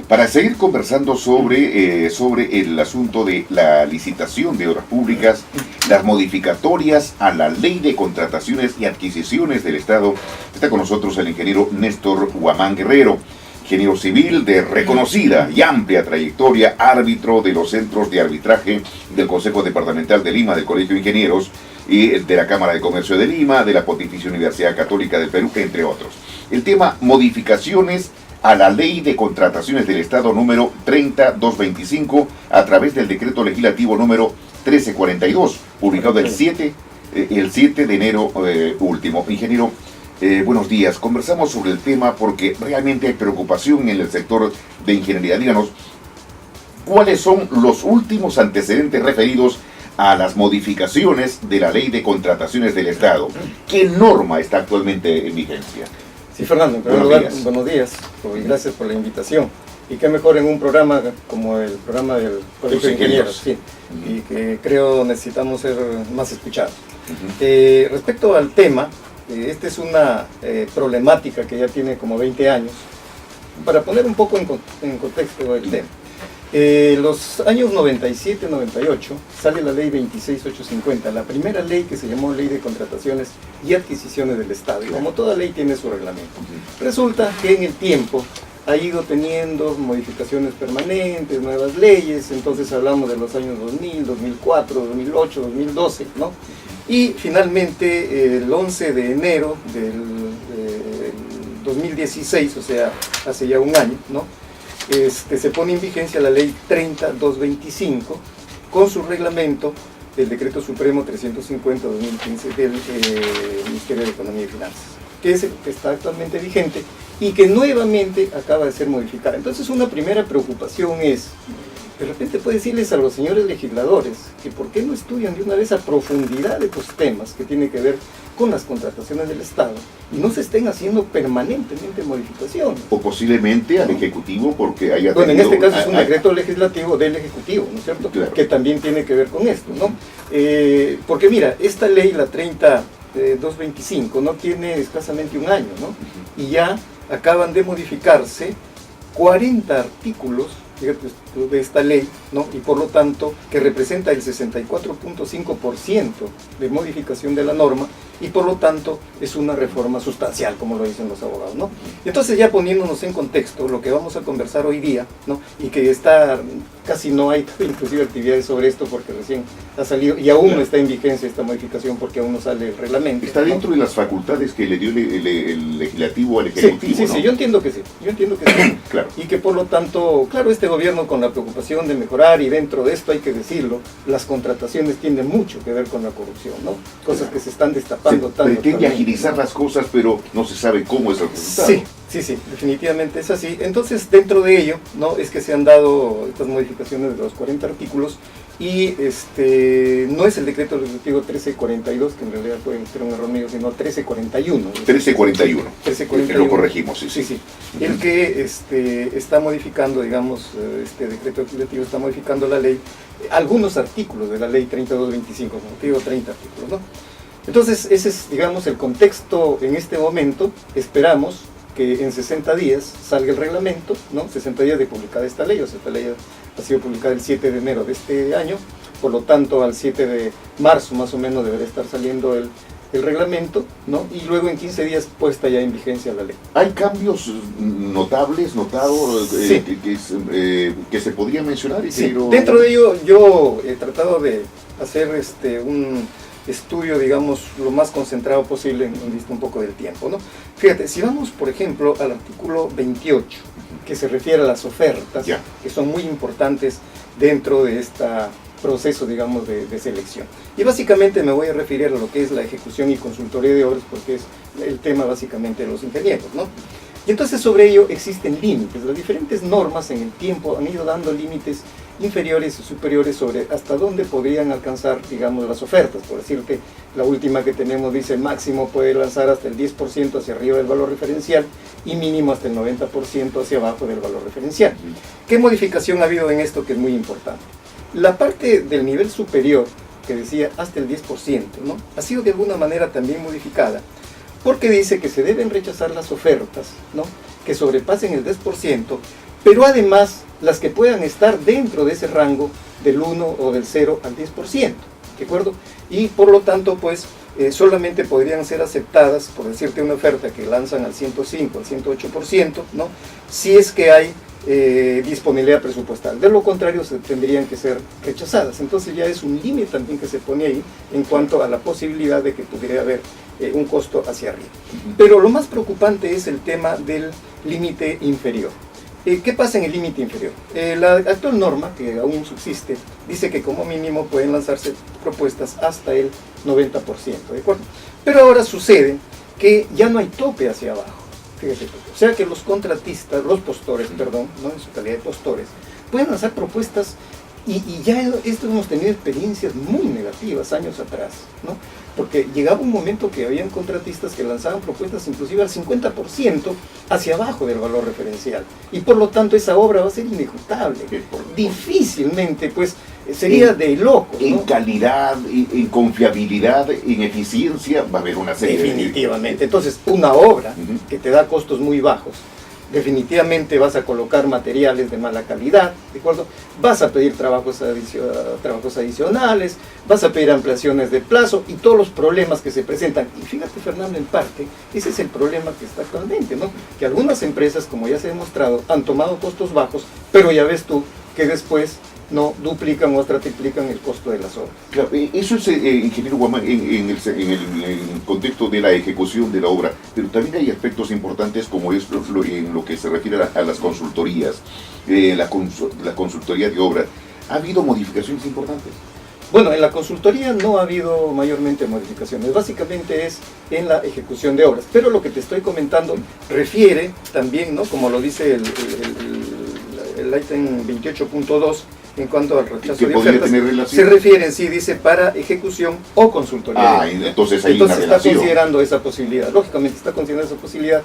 Para seguir conversando sobre el asunto de la licitación de obras públicas, las modificatorias a la Ley de Contrataciones y Adquisiciones del Estado, está con nosotros el ingeniero Néstor Huamán Guerrero, ingeniero civil de reconocida y amplia trayectoria, árbitro de los centros de arbitraje del Consejo Departamental de Lima, del Colegio de Ingenieros y de la Cámara de Comercio de Lima, de la Pontificia Universidad Católica del Perú, entre otros. El tema modificaciones a la Ley de Contrataciones del Estado número 30225 a través del decreto legislativo número 1342, publicado el 7 de enero último. Ingeniero, buenos días. Conversamos sobre el tema porque realmente hay preocupación en el sector de ingeniería. Díganos, ¿cuáles son los últimos antecedentes referidos a las modificaciones de la Ley de Contrataciones del Estado? ¿Qué norma está actualmente en vigencia? Sí, Fernando, en primer lugar, buenos días y gracias por la invitación. Y qué mejor en un programa como el programa del Colegio de Ingenieros, sí, y que creo necesitamos ser más escuchados. Respecto al tema, esta es una problemática que ya tiene como 20 años. Para poner un poco en contexto el tema, los años 97-98 sale la ley 26850, la primera ley que se llamó Ley de Contrataciones y Adquisiciones del Estado, y como toda ley tiene su reglamento. Resulta que en el tiempo ha ido teniendo modificaciones permanentes, nuevas leyes, entonces hablamos de los años 2000, 2004, 2008, 2012, ¿no? Y finalmente el 11 de enero del 2016, o sea, hace ya un año, ¿no? Se pone en vigencia la ley 30225 con su reglamento del Decreto Supremo 350-2015 del Ministerio de Economía y Finanzas, que es el que está actualmente vigente y que nuevamente acaba de ser modificada. Entonces una primera preocupación es, de repente puede decirles a los señores legisladores que por qué no estudian de una vez a profundidad de estos temas que tienen que ver con las contrataciones del Estado y no se estén haciendo permanentemente modificaciones. O posiblemente al Ejecutivo porque haya bueno, en este caso es un decreto legislativo del Ejecutivo, ¿no es cierto? Claro. Que también tiene que ver con esto, ¿no? Porque mira, esta ley, la 30225, no tiene escasamente un año, ¿no? Y ya acaban de modificarse 40 artículos de esta ley, ¿no? Y por lo tanto que representa el 64.5% de modificación de la norma y por lo tanto es una reforma sustancial, como lo dicen los abogados, ¿no? Entonces ya poniéndonos en contexto lo que vamos a conversar hoy día, ¿no? Y que casi no hay inclusive actividades sobre esto porque recién ha salido y aún no está en vigencia esta modificación porque aún no sale el reglamento. Está dentro, ¿no?, de las facultades que le dio el legislativo al Ejecutivo, sí, ¿no? Sí, yo entiendo que sí, claro. Y que por lo tanto, claro, este gobierno con la preocupación de mejorar, y dentro de esto hay que decirlo, las contrataciones tienen mucho que ver con la corrupción, ¿no? Cosas que se están destapando tanto. Pretende agilizar las cosas, pero no se sabe cómo es el resultado. Sí, definitivamente es así. Entonces, dentro de ello, ¿no?, es que se han dado estas modificaciones de los 40 artículos y no es el decreto legislativo 1342, que en realidad fue un error mío, sino 1341. 1341. Lo corregimos, sí. El que está modificando, digamos, este decreto legislativo está modificando la ley, algunos artículos de la ley 3225, como te digo, 30 artículos, ¿no? Entonces, ese es, digamos, el contexto en este momento. Esperamos que en 60 días salga el reglamento, ¿no? 60 días de publicada esta ley, o sea, esta ley ha sido publicada el 7 de enero de este año, por lo tanto al 7 de marzo más o menos debería estar saliendo el reglamento, ¿no? Y luego en 15 días puesta ya en vigencia la ley. ¿Hay cambios notables, notados, sí, que se podrían mencionar? Sí. Dentro de ello yo he tratado de hacer un estudio, digamos, lo más concentrado posible en vista un poco del tiempo, ¿no? Fíjate, si vamos, por ejemplo, al artículo 28, que se refiere a las ofertas, que son muy importantes dentro de este proceso, digamos, de selección. Y básicamente me voy a referir a lo que es la ejecución y consultoría de obras, porque es el tema básicamente de los ingenieros, ¿no? Y entonces sobre ello existen límites. Las diferentes normas en el tiempo han ido dando límites inferiores y superiores sobre hasta dónde podrían alcanzar, digamos, las ofertas. Por decirte, la última que tenemos dice máximo puede lanzar hasta el 10% hacia arriba del valor referencial y mínimo hasta el 90% hacia abajo del valor referencial. ¿Qué modificación ha habido en esto que es muy importante? La parte del nivel superior, que decía hasta el 10%, ¿no?, ha sido de alguna manera también modificada, porque dice que se deben rechazar las ofertas, ¿no?, que sobrepasen el 10%, pero además las que puedan estar dentro de ese rango del 1 o del 0 al 10%, ¿de acuerdo? Y por lo tanto, pues, solamente podrían ser aceptadas, por decirte una oferta que lanzan al 105, al 108%, ¿no? Si es que hay disponibilidad presupuestal. De lo contrario, se tendrían que ser rechazadas. Entonces ya es un límite también que se pone ahí en cuanto a la posibilidad de que pudiera haber un costo hacia arriba. Pero lo más preocupante es el tema del límite inferior. ¿Qué pasa en el límite inferior? La actual norma, que aún subsiste, dice que como mínimo pueden lanzarse propuestas hasta el 90%, ¿de acuerdo? Pero ahora sucede que ya no hay tope hacia abajo. Fíjate tú. O sea que los contratistas, los postores, perdón, no en su calidad de postores, pueden lanzar propuestas y ya esto hemos tenido experiencias muy negativas años atrás, ¿no? Porque llegaba un momento que habían contratistas que lanzaban propuestas inclusive al 50% hacia abajo del valor referencial. Y por lo tanto esa obra va a ser inejecutable. Difícilmente, pues, sería de loco, ¿no? En calidad, en confiabilidad, en eficiencia, va a haber una serie definitivamente. Entonces, una obra que te da costos muy bajos, definitivamente vas a colocar materiales de mala calidad, ¿de acuerdo? Vas a pedir trabajos adicionales, vas a pedir ampliaciones de plazo y todos los problemas que se presentan. Y fíjate, Fernando, en parte, ese es el problema que está actualmente, ¿no? Que algunas empresas, como ya se ha demostrado, han tomado costos bajos, pero ya ves tú que después no duplican o triplican el costo de las obras. Claro, eso es, ingeniero Guamán, en el contexto de la ejecución de la obra, pero también hay aspectos importantes como es en lo que se refiere a las consultorías, la consultoría de obra. ¿Ha habido modificaciones importantes? Bueno, en la consultoría no ha habido mayormente modificaciones, básicamente es en la ejecución de obras, pero lo que te estoy comentando refiere también, ¿no? Como lo dice el ítem 28.2, en cuanto al rechazo de ofertas, se refiere en sí, dice, para ejecución o consultoría. Entonces hay entonces una está relación. Considerando esa posibilidad, lógicamente está considerando esa posibilidad.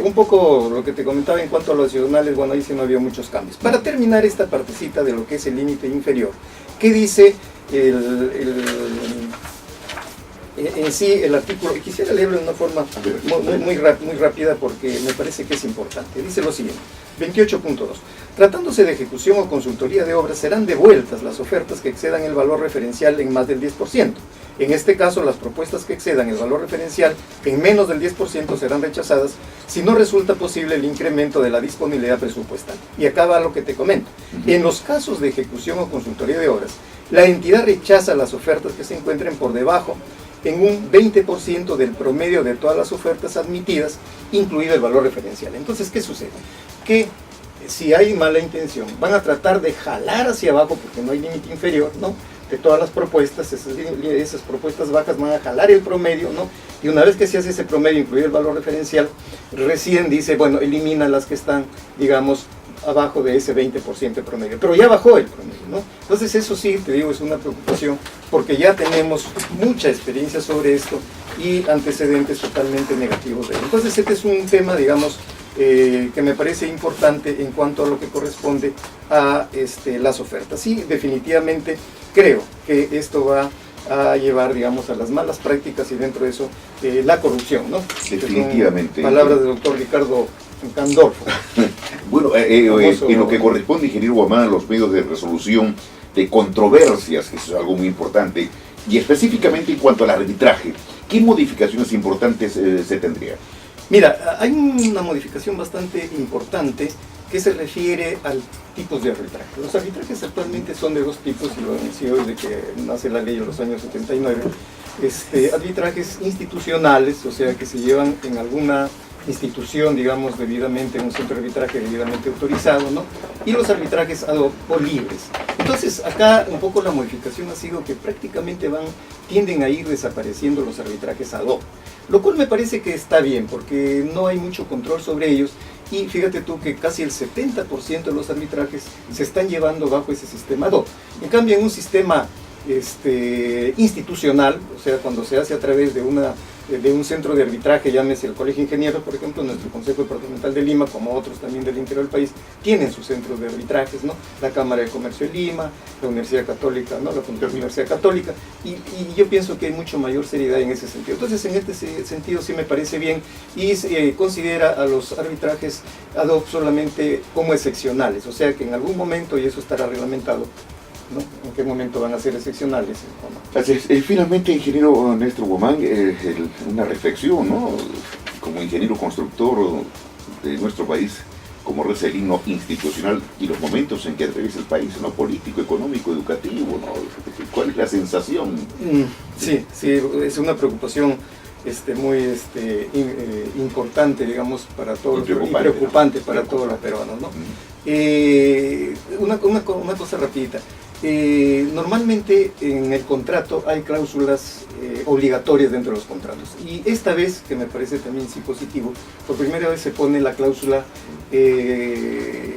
Un poco lo que te comentaba en cuanto a los adicionales, bueno, ahí sí no había muchos cambios. Para terminar esta partecita de lo que es el límite inferior, ¿qué dice en sí el artículo? Quisiera leerlo de una forma muy rápida porque me parece que es importante. Dice lo siguiente, 28.2. Tratándose de ejecución o consultoría de obras, serán devueltas las ofertas que excedan el valor referencial en más del 10%. En este caso, las propuestas que excedan el valor referencial en menos del 10% serán rechazadas si no resulta posible el incremento de la disponibilidad presupuestal. Y acá va lo que te comento. En los casos de ejecución o consultoría de obras, la entidad rechaza las ofertas que se encuentren por debajo en un 20% del promedio de todas las ofertas admitidas, incluido el valor referencial. Entonces, ¿qué sucede? Que si hay mala intención, van a tratar de jalar hacia abajo, porque no hay límite inferior, ¿no?, de todas las propuestas. Esas propuestas bajas van a jalar el promedio, ¿no? Y una vez que se hace ese promedio, incluido el valor referencial, recién dice, bueno, elimina las que están, digamos, abajo de ese 20% de promedio, pero ya bajó el promedio, ¿no? Entonces eso sí, te digo, es una preocupación, porque ya tenemos mucha experiencia sobre esto y antecedentes totalmente negativos de ello. Entonces este es un tema, digamos, que me parece importante en cuanto a lo que corresponde a las ofertas. Sí, definitivamente creo que esto va a llevar, digamos, a las malas prácticas y dentro de eso la corrupción, ¿no? Definitivamente. Palabras del doctor Ricardo Candorfo. Bueno, en lo que corresponde, ingeniero Guamán, a los medios de resolución de controversias, que es algo muy importante, y específicamente en cuanto al arbitraje, ¿qué modificaciones importantes se tendría? Mira, hay una modificación bastante importante que se refiere al tipos de arbitraje. Los arbitrajes actualmente son de dos tipos, y lo anunció desde que nace la ley en los años 79. Arbitrajes institucionales, o sea, que se llevan en alguna institución, digamos, debidamente, en un centro de arbitraje debidamente autorizado, ¿no? Y los arbitrajes ad hoc o libres. Entonces, acá un poco la modificación ha sido que prácticamente tienden a ir desapareciendo los arbitrajes ad hoc, lo cual me parece que está bien, porque no hay mucho control sobre ellos, y fíjate tú que casi el 70% de los arbitrajes se están llevando bajo ese sistema ad hoc. En cambio, en un sistema institucional, o sea, cuando se hace a través de un centro de arbitraje, llámese el Colegio de Ingenieros, por ejemplo, nuestro Consejo Departamental de Lima, como otros también del interior del país, tienen sus centros de arbitrajes, ¿no? La Cámara de Comercio de Lima, la Universidad Católica, ¿no? La Universidad Católica, y yo pienso que hay mucho mayor seriedad en ese sentido. Entonces, en este sentido sí me parece bien, y considera a los arbitrajes ad hoc solamente como excepcionales, o sea que en algún momento, y eso estará reglamentado, ¿no? ¿En qué momento van a ser excepcionales? Así es. Finalmente, ingeniero Néstor Guamán, una reflexión, ¿no? Como ingeniero constructor de nuestro país, como recelino institucional y los momentos en que atraviesa el país, ¿no? Político, económico, educativo, ¿no? ¿Cuál es la sensación? Sí, es una preocupación muy importante, digamos, para todos los peruanos, y preocupante, ¿no? Para todos los peruanos, ¿no? Una cosa rapidita. Normalmente en el contrato hay cláusulas obligatorias dentro de los contratos, y esta vez, que me parece también sí positivo, por primera vez se pone la cláusula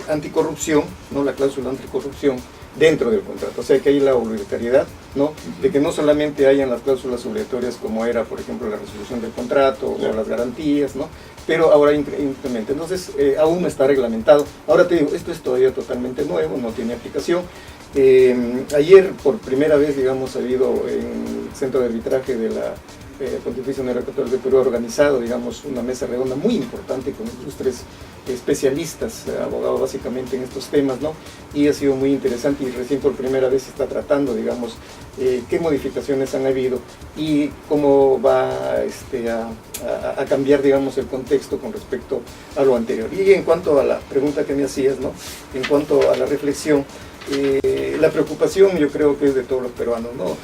anticorrupción, ¿no? La cláusula anticorrupción dentro del contrato, o sea que hay la obligatoriedad, ¿no? De que no solamente hayan las cláusulas obligatorias como era, por ejemplo, la resolución del contrato o las garantías, ¿no? Pero ahora incrementa. Entonces aún no está reglamentado. Ahora te digo, esto es todavía totalmente nuevo, no tiene aplicación. Ayer por primera vez, digamos, ha habido en el centro de arbitraje de la Pontificia Universidad Católica del Perú organizado, digamos, una mesa redonda muy importante con ilustres especialistas, abogados básicamente en estos temas, ¿no? Y ha sido muy interesante, y recién por primera vez se está tratando, digamos, qué modificaciones han habido y cómo va a cambiar, digamos, el contexto con respecto a lo anterior. Y en cuanto a la pregunta que me hacías, ¿no? En cuanto a la reflexión, la preocupación yo creo que es de todos los peruanos, ¿no?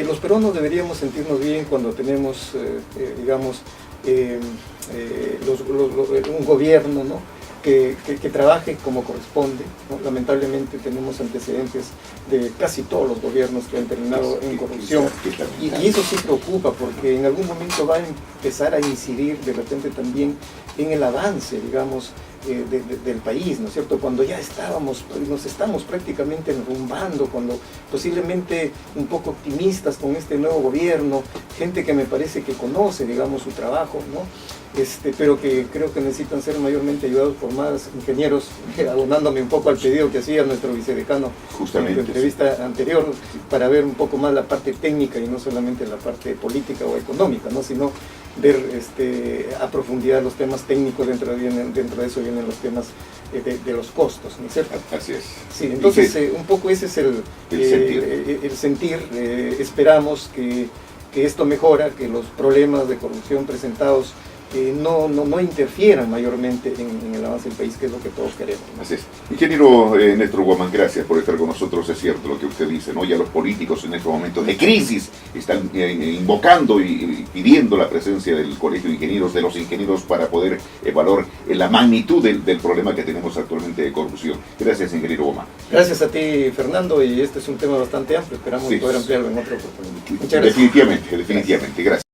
Los peruanos deberíamos sentirnos bien cuando tenemos, digamos, un gobierno, ¿no? Que trabaje como corresponde, ¿no? Lamentablemente tenemos antecedentes de casi todos los gobiernos que han terminado en corrupción, y eso sí preocupa, porque en algún momento va a empezar a incidir de repente también en el avance, digamos, del país, ¿no es cierto? Cuando ya nos estamos prácticamente enrumbando, cuando posiblemente un poco optimistas con este nuevo gobierno, gente que me parece que conoce, digamos, su trabajo, ¿no? Pero que creo que necesitan ser mayormente ayudados por más ingenieros, abonándome un poco al pedido que hacía nuestro vicedecano justamente en la entrevista anterior, para ver un poco más la parte técnica y no solamente la parte política o económica, ¿no? Sino ver a profundidad los temas técnicos, dentro de eso vienen los temas de los costos, ¿no es cierto? Así es. Sí, entonces un poco ese es el sentir. Esperamos que esto mejora, que los problemas de corrupción presentados no interfieran mayormente en el avance del país, que es lo que todos queremos, ¿no? Así es. Ingeniero Néstor Guamán, gracias por estar con nosotros. Es cierto lo que usted dice, ¿no? Ya los políticos en estos momentos de crisis están invocando y pidiendo la presencia del Colegio de Ingenieros, de los ingenieros, para poder evaluar la magnitud del problema que tenemos actualmente de corrupción. Gracias, ingeniero Guamán. Gracias a ti, Fernando, y este es un tema bastante amplio, esperamos poder ampliarlo en otra oportunidad. Muchas gracias. Definitivamente, gracias.